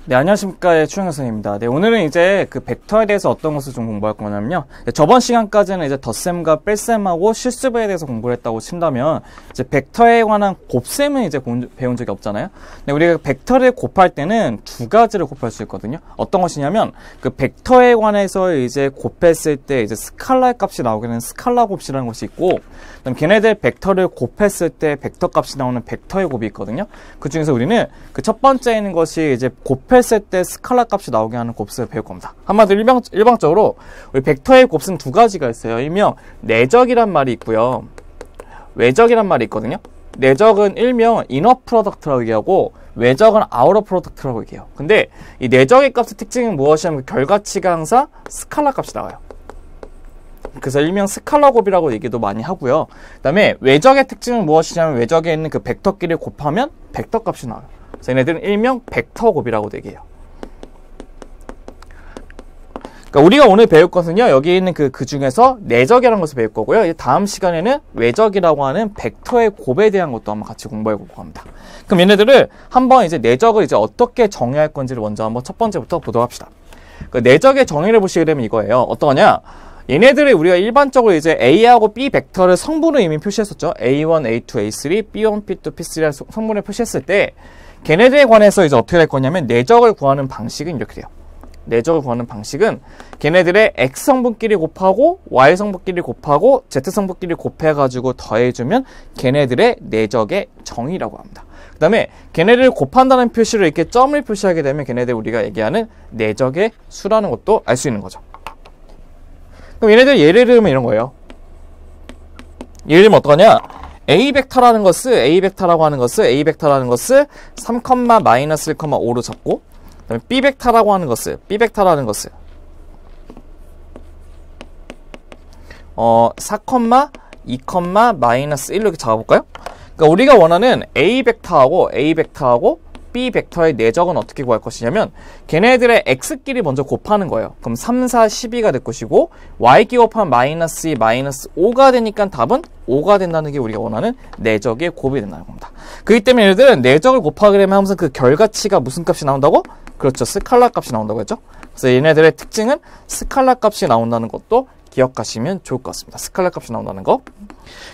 네, 안녕하십니까. 추영현 선생님입니다. 네, 오늘은 이제 그 벡터에 대해서 어떤 것을 좀 공부할 거냐면요. 저번 시간까지는 이제 덧셈과 뺄셈하고 실수배에 대해서 공부를 했다고 친다면, 이제 벡터에 관한 곱셈은 이제 배운 적이 없잖아요. 근데 우리가 벡터를 곱할 때는 두 가지를 곱할 수 있거든요. 어떤 것이냐면, 그 벡터에 관해서 이제 곱했을 때 이제 스칼라의 값이 나오게 되는 스칼라 곱이라는 것이 있고, 그다음 걔네들 벡터를 곱했을 때 벡터 값이 나오는 벡터의 곱이 있거든요. 그 중에서 우리는 그 첫 번째 있는 것이 이제 곱했을 때 스칼라 값이 나오게 하는 곱셈을 배울 겁니다. 한마디로 일방적으로 우리 벡터의 곱셈 두 가지가 있어요. 일명 내적이란 말이 있고요. 외적이란 말이 있거든요. 내적은 일명 이너 프로덕트라고 얘기하고 외적은 아우터 프로덕트라고 얘기해요. 근데 이 내적의 값의 특징은 무엇이냐면 결과치가 항상 스칼라 값이 나와요. 그래서 일명 스칼라 곱이라고 얘기도 많이 하고요. 그 다음에 외적의 특징은 무엇이냐면 외적에 있는 그 벡터끼리 곱하면 벡터 값이 나와요. 그래서 얘네들은 일명 벡터 곱이라고 얘기해요. 그러니까 우리가 오늘 배울 것은요, 여기 있는 그 중에서 내적이라는 것을 배울 거고요. 다음 시간에는 외적이라고 하는 벡터의 곱에 대한 것도 한번 같이 공부해 볼까 합니다. 그럼 얘네들을 한번 이제 내적을 이제 어떻게 정의할 건지를 먼저 한번 첫 번째부터 보도록 합시다. 그 내적의 정의를 보시게 되면 이거예요. 어떤 거냐? 얘네들을 우리가 일반적으로 이제 A하고 B 벡터를 성분을 이미 표시했었죠. A1, A2, A3, B1, B2, B3라는 성분을 표시했을 때 걔네들에 관해서 이제 어떻게 될 거냐면 내적을 구하는 방식은 이렇게 돼요. 내적을 구하는 방식은 걔네들의 X성분끼리 곱하고 Y성분끼리 곱하고 Z성분끼리 곱해가지고 더해주면 걔네들의 내적의 정의라고 합니다. 그 다음에 걔네들을 곱한다는 표시로 이렇게 점을 표시하게 되면 걔네들 우리가 얘기하는 내적의 수라는 것도 알 수 있는 거죠. 그럼 얘네들 예를 들면 이런 거예요. 예를 들면 어떠냐? A 벡터라는 것을 A 벡터라고 하는 것을 A 벡터라는 것을 3, 마이너스 1,5로 잡고 그다음에 B 벡터라고 하는 것을 B 벡터라는 것을 4, 2, 마이너스 1로 이렇게 잡아볼까요? 그러니까 우리가 원하는 A 벡터하고 B 벡터의 내적은 어떻게 구할 것이냐면 걔네들의 X끼리 먼저 곱하는 거예요. 그럼 3, 4, 12가 될 것이고 Y끼리 곱하면 마이너스 2, 마이너스 5가 되니까 답은 5가 된다는 게 우리가 원하는 내적의 곱이 된다는 겁니다. 그렇기 때문에 얘네들은 내적을 곱하게 되면 항상 그 결과치가 무슨 값이 나온다고? 그렇죠. 스칼라 값이 나온다고 했죠. 그래서 얘네들의 특징은 스칼라 값이 나온다는 것도 기억하시면 좋을 것 같습니다. 스칼라 값이 나온다는 거.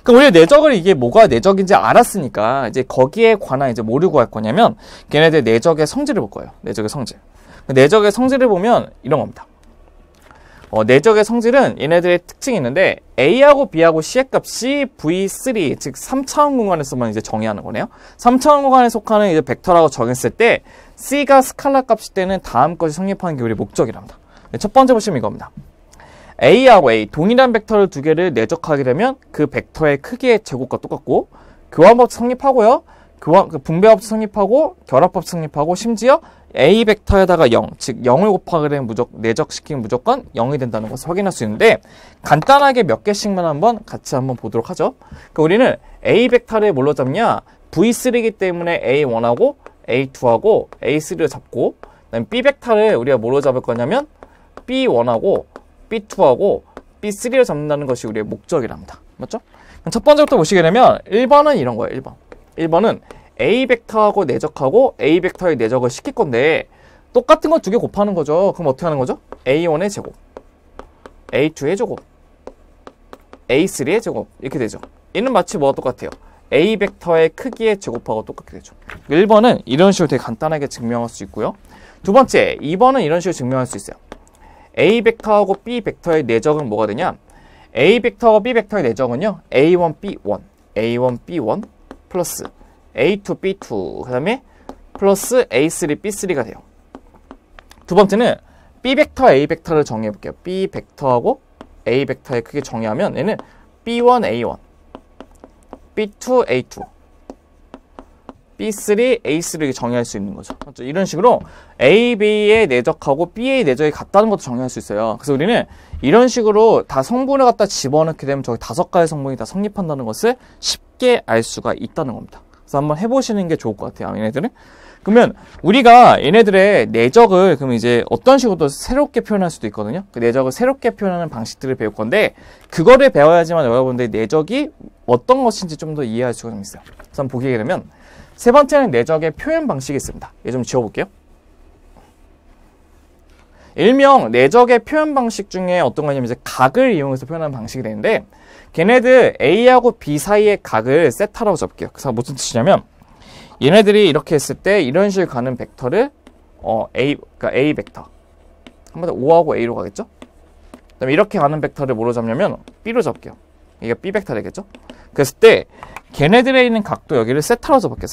그럼 우리가 내적을 이게 뭐가 내적인지 알았으니까 이제 거기에 관한 이제 뭐를 구할 거냐면 걔네들 내적의 성질을 볼 거예요. 내적의 성질. 내적의 성질을 보면 이런 겁니다. 내적의 성질은 얘네들의 특징이 있는데 A하고 B하고 C의 값이 V3 즉 3차원 공간에서만 이제 정의하는 거네요. 3차원 공간에 속하는 이제 벡터라고 정했을 때 C가 스칼라 값일 때는 다음 것이 성립하는 게 우리 목적이랍니다. 첫 번째 보시면 이겁니다. A하고 A 동일한 벡터를 두 개를 내적하게 되면 그 벡터의 크기의 제곱과 똑같고 교환법 성립하고요. 분배법 성립하고 결합법 성립하고 심지어 A 벡터에다가 0, 즉 0을 곱하게 되면 내적시키면 무조건 0이 된다는 것을 확인할 수 있는데 간단하게 몇 개씩만 같이 한번 보도록 하죠. 그러니까 우리는 A 벡터를 뭘로 잡냐? V3이기 때문에 A1하고 A2하고 A3를 잡고 그다음에 B 벡터를 우리가 뭘로 잡을 거냐면 B1하고 B2하고 B3를 잡는다는 것이 우리의 목적이랍니다. 맞죠? 첫 번째부터 보시게 되면 1번은 이런 거예요. 1번은 A 벡터하고 내적하고 A 벡터의 내적을 시킬 건데 똑같은 거 두 개 곱하는 거죠. 그럼 어떻게 하는 거죠? A1의 제곱, A2의 제곱, A3의 제곱 이렇게 되죠. 얘는 마치 뭐가 똑같아요? A 벡터의 크기의 제곱하고 똑같게 되죠. 1번은 이런 식으로 되게 간단하게 증명할 수 있고요. 두 번째, 2번은 이런 식으로 증명할 수 있어요. A 벡터하고 B 벡터의 내적은 뭐가 되냐? A 벡터하고 B 벡터의 내적은요. A1, B1 플러스 A2, B2 그 다음에 플러스 A3, B3가 돼요. 두 번째는 B 벡터, A 벡터를 정의해 볼게요. B 벡터하고 A 벡터의 크기 정의하면 얘는 B1, A1 B2, A2 B3, A3를 정의할 수 있는 거죠. 맞죠? 이런 식으로 A, B의 내적하고 B의 내적이 같다는 것도 정의할 수 있어요. 그래서 우리는 이런 식으로 다 성분을 갖다 집어넣게 되면 저기 5가지 성분이 다 성립한다는 것을 쉽게 알 수가 있다는 겁니다. 그래서 한번 해보시는 게 좋을 것 같아요. 얘네들은. 그러면 우리가 얘네들의 내적을 그럼 이제 어떤 식으로 또 새롭게 표현할 수도 있거든요. 그 내적을 새롭게 표현하는 방식들을 배울 건데 그거를 배워야지만 여러분들의 내적이 어떤 것인지 좀 더 이해할 수가 좀 있어요. 그래서 한번 보게 되면 세 번째는 내적의 표현 방식이 있습니다. 얘 좀 지워볼게요. 일명 내적의 표현 방식 중에 어떤 거냐면 이제 각을 이용해서 표현하는 방식이 되는데 걔네들 A하고 B 사이의 각을 세타라고 잡을게요. 그래서 무슨 뜻이냐면 얘네들이 이렇게 했을 때 이런 식으로 가는 벡터를 그러니까 A 벡터 한마디로 O하고 A로 가겠죠? 그다음에 이렇게 가는 벡터를 뭐로 잡냐면 B로 잡을게요. 이게 B 벡터 되겠죠? 그랬을 때 걔네들에 있는 각도 여기를 세타로 잡을게요.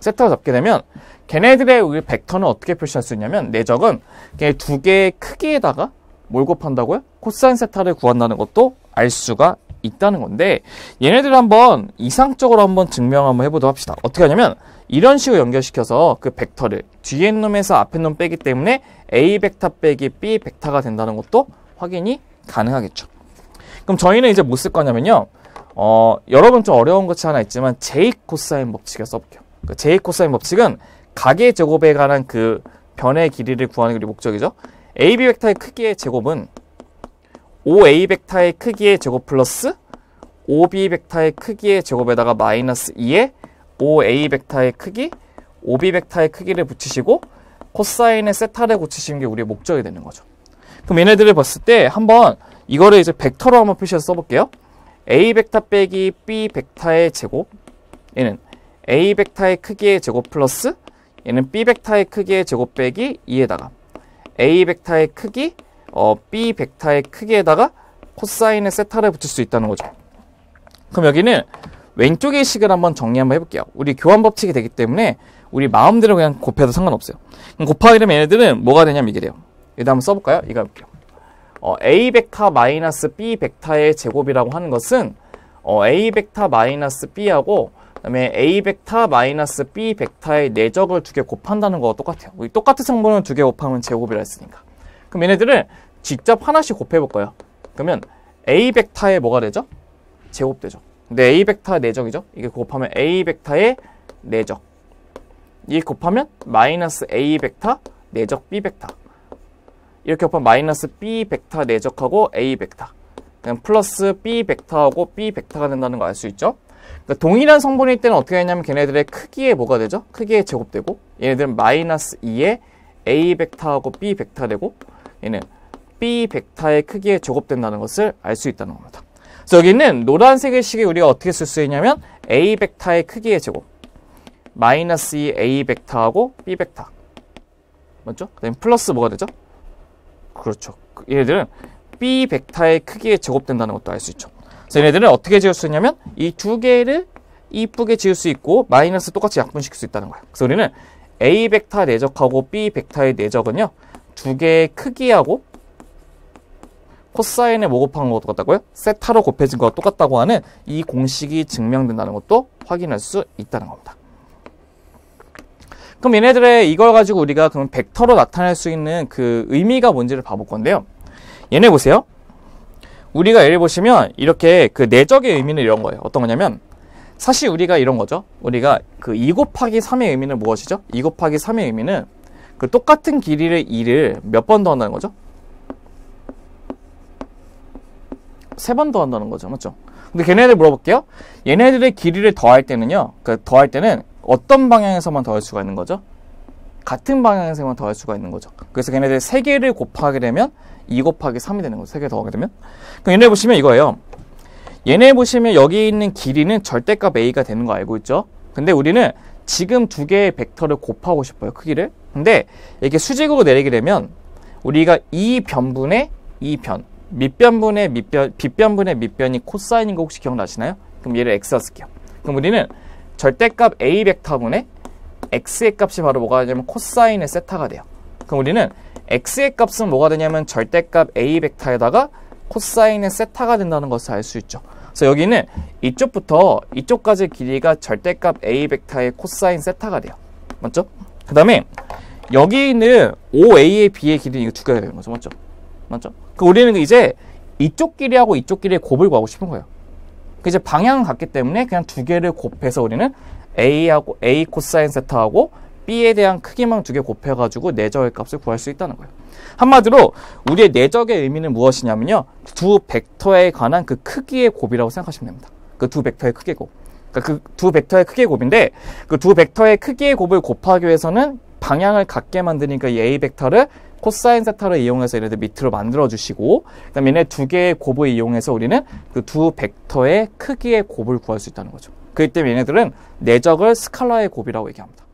세타로 잡게 되면 걔네들의 우리 벡터는 어떻게 표시할 수 있냐면 내적은 걔 두 개의 크기에다가 뭘 곱한다고요? 코사인 세타를 구한다는 것도 알 수가 있다는 건데 얘네들 한번 이상적으로 한번 증명 한번 해보도록 합시다. 어떻게 하냐면 이런 식으로 연결시켜서 그 벡터를 뒤에 놈에서 앞에 놈 빼기 때문에 A 벡터 빼기 B 벡터가 된다는 것도 확인이 가능하겠죠. 그럼 저희는 이제 뭐 쓸 거냐면요. 여러분 좀 어려운 것이 하나 있지만 J 코사인 법칙을 써볼게요. 그 J 코사인 법칙은 각의 제곱에 관한 그 변의 길이를 구하는 게 우리 목적이죠. AB 벡터의 크기의 제곱은 OA 벡터의 크기의 제곱 플러스 OB 벡터의 크기의 제곱에다가 마이너스 2의 OA 벡터의 크기, OB 벡터의 크기를 붙이시고 코사인의 세타를 고치시는 게 우리의 목적이 되는 거죠. 그럼 얘네들을 봤을 때 한번 이거를 이제 벡터로 한번 표시해서 써볼게요. A 벡터 빼기 B 벡터의 제곱, 얘는 A 벡터의 크기의 제곱 플러스 얘는 B 벡터의 크기의 제곱 빼기 2에다가 A 벡터의 크기, B 벡터의 크기에다가 코사인의 세타를 붙일 수 있다는 거죠. 그럼 여기는 왼쪽의 식을 한번 정리 한번 해볼게요. 우리 교환 법칙이 되기 때문에 우리 마음대로 그냥 곱해도 상관없어요. 그럼 곱하게 되면 얘네들은 뭐가 되냐면 이게 돼요. 여기다 한번 써볼까요? 이거 해볼게요. A 벡터 마이너스 B 벡터의 제곱이라고 하는 것은 A 벡터 마이너스 B하고 그다음에 A 벡터 마이너스 B 벡터의 내적을 두 개 곱한다는 거와 똑같아요. 우리 똑같은 성분을 두 개 곱하면 제곱이라 했으니까. 그럼 얘네들을 직접 하나씩 곱해볼 거예요. 그러면 A 벡터의 뭐가 되죠? 제곱되죠. 근데 A 벡터의 내적이죠. 이게 곱하면 A 벡터의 내적. 이게 곱하면 마이너스 A 벡터 내적 B 벡터. 이렇게 곱하면 마이너스 B 벡터 내적하고 A 벡터. 그냥 플러스 B 벡터하고 B 벡터가 된다는 거 알 수 있죠? 그러니까 동일한 성분일 때는 어떻게 하냐면 걔네들의 크기에 뭐가 되죠? 크기에 제곱되고 얘네들은 마이너스 2에 A 벡터하고 B 벡터 되고 얘는 B 벡터의 크기에 제곱된다는 것을 알 수 있다는 겁니다. 그래서 여기는 노란색의 식이 우리가 어떻게 쓸 수 있냐면 A 벡터의 크기의 제곱 마이너스 2 A 벡터하고 B 벡터 맞죠? 그다음에 플러스 뭐가 되죠? 그렇죠. 얘네들은 B 벡터의 크기에 제곱된다는 것도 알 수 있죠. 그래서 얘네들은 어떻게 지을 수 있냐면 이 두 개를 이쁘게 지을 수 있고 마이너스 똑같이 약분시킬 수 있다는 거예요. 그래서 우리는 A 벡터 내적하고 B 벡터의 내적은요. 두 개의 크기하고 코사인에 뭐 곱한 거 똑같다고요? 세타로 곱해진 거와 똑같다고 하는 이 공식이 증명된다는 것도 확인할 수 있다는 겁니다. 그럼 얘네들의 이걸 가지고 우리가 그럼 벡터로 나타낼 수 있는 그 의미가 뭔지를 봐볼 건데요. 얘네 보세요. 우리가 예를 보시면 이렇게 그 내적의 의미는 이런 거예요. 어떤 거냐면 사실 우리가 이런 거죠. 우리가 그 2 곱하기 3의 의미는 무엇이죠? 2 곱하기 3의 의미는 그 똑같은 길이의 2를 몇 번 더한다는 거죠? 3번 더한다는 거죠. 맞죠? 근데 걔네들 물어볼게요. 얘네들의 길이를 더할 때는요. 그 더할 때는 어떤 방향에서만 더할 수가 있는 거죠? 같은 방향에서만 더할 수가 있는 거죠. 그래서 걔네들 3개를 곱하게 되면 2 곱하기 3이 되는 거죠. 3개 더하게 되면. 그럼 얘네 보시면 이거예요. 얘네 보시면 여기 있는 길이는 절대값 A가 되는 거 알고 있죠? 근데 우리는 지금 두 개의 벡터를 곱하고 싶어요. 크기를. 근데 이게 수직으로 내리게 되면 우리가 이 변분의 이 변, 밑변분의 밑변, 빗변분의 밑변이 코사인인 거 혹시 기억나시나요? 그럼 얘를 X라 쓸게요. 그럼 우리는 절대값 A 벡터분의 X의 값이 바로 뭐가 되냐면 코사인의 세타가 돼요. 그럼 우리는 X의 값은 뭐가 되냐면 절대값 A 벡터에다가 코사인의 세타가 된다는 것을 알 수 있죠. 그래서 여기는 이쪽부터 이쪽까지의 길이가 절대값 A 벡터의 코사인 세타가 돼요. 맞죠? 그 다음에 여기 있는 OA의 B의 길이는 이거 두 개가 되는 거죠. 맞죠? 맞죠? 그 우리는 이제 이쪽 길이하고 이쪽 길이의 곱을 구하고 싶은 거예요. 그 이제 방향은 같기 때문에 그냥 두 개를 곱해서 우리는 A하고 A 코사인 세타하고 B에 대한 크기만 두 개 곱해가지고 내적의 값을 구할 수 있다는 거예요. 한마디로 우리의 내적의 의미는 무엇이냐면요. 두 벡터에 관한 그 크기의 곱이라고 생각하시면 됩니다. 그 두 벡터의 크기의 곱. 그러니까 그 두 벡터의 크기의 곱인데 그 두 벡터의 크기의 곱을 곱하기 위해서는 방향을 같게 만드니까 이 A 벡터를 코사인 세타를 이용해서 얘네들 밑으로 만들어주시고, 그 다음에 얘네 두 개의 곱을 이용해서 우리는 그 두 벡터의 크기의 곱을 구할 수 있다는 거죠. 그렇기 때문에 얘네들은 내적을 스칼라의 곱이라고 얘기합니다.